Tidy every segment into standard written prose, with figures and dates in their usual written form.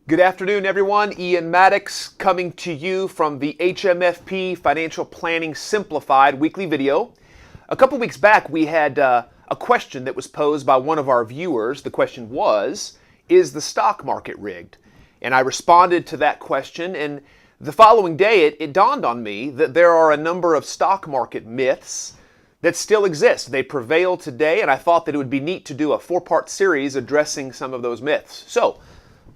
Good afternoon, everyone. Ian Maddox coming to you from the HMFP Financial Planning Simplified weekly video. A couple weeks back, we had a question that was posed by one of our viewers. The question was, is the stock market rigged? And I responded to that question, and the following day it dawned on me that there are a number of stock market myths that still exist. They prevail today, and I thought that it would be neat to do a four-part series addressing some of those myths. So,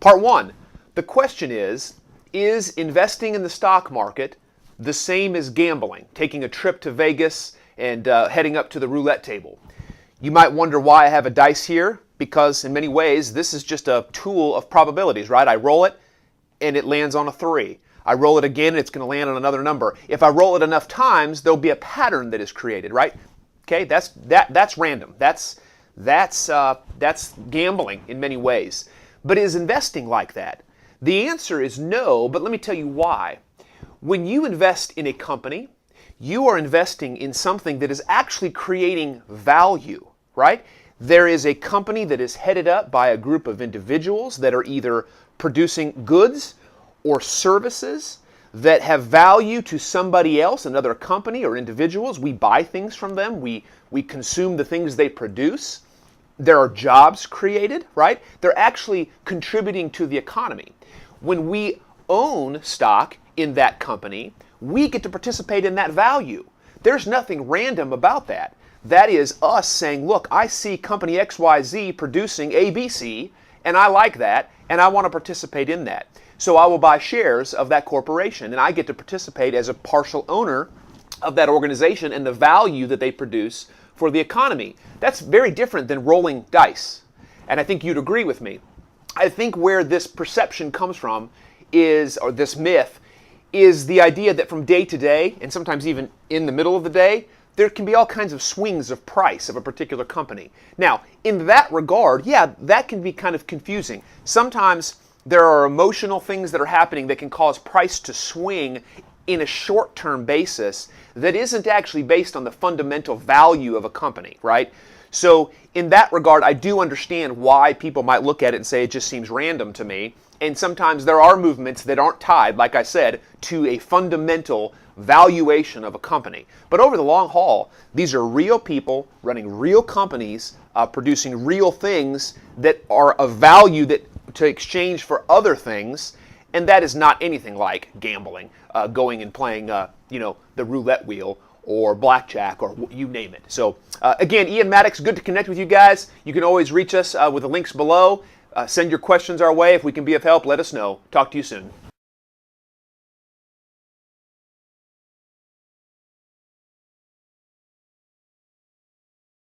part one, the question is investing in the stock market the same as gambling, taking a trip to Vegas and heading up to the roulette table? You might wonder why I have a dice here, because in many ways this is just a tool of probabilities, right? I roll it and it lands on a 3. I roll it again and it's going to land on another number. If I roll it enough times, there'll be a pattern that is created, right? Okay, that's random. That's gambling in many ways. But is investing like that? The answer is no, but let me tell you why. When you invest in a company, you are investing in something that is actually creating value, right? There is a company that is headed up by a group of individuals that are either producing goods or services that have value to somebody else, another company or individuals. We buy things from them. We consume the things they produce. There are jobs created, right? They're actually contributing to the economy. When we own stock in that company, we get to participate in that value. There's nothing random about that. That is us saying, look, I see company XYZ producing ABC, and I like that, and I want to participate in that. So I will buy shares of that corporation, and I get to participate as a partial owner of that organization and the value that they produce for the economy. That's very different than rolling dice. And I think you'd agree with me. I think where this perception comes from is, or this myth, is the idea that from day to day, and sometimes even in the middle of the day, there can be all kinds of swings of price of a particular company. Now, in that regard, yeah, that can be kind of confusing. Sometimes there are emotional things that are happening that can cause price to swing in a short-term basis that isn't actually based on the fundamental value of a company, right? So in that regard, I do understand why people might look at it and say it just seems random to me. And sometimes there are movements that aren't tied, like I said, to a fundamental valuation of a company. But over the long haul, these are real people running real companies, producing real things that are of value to exchange for other things. And that is not anything like gambling, going and playing, the roulette wheel or blackjack or you name it. So again, Ian Maddox, good to connect with you guys. You can always reach us with the links below. Send your questions our way. If we can be of help, let us know. Talk to you soon.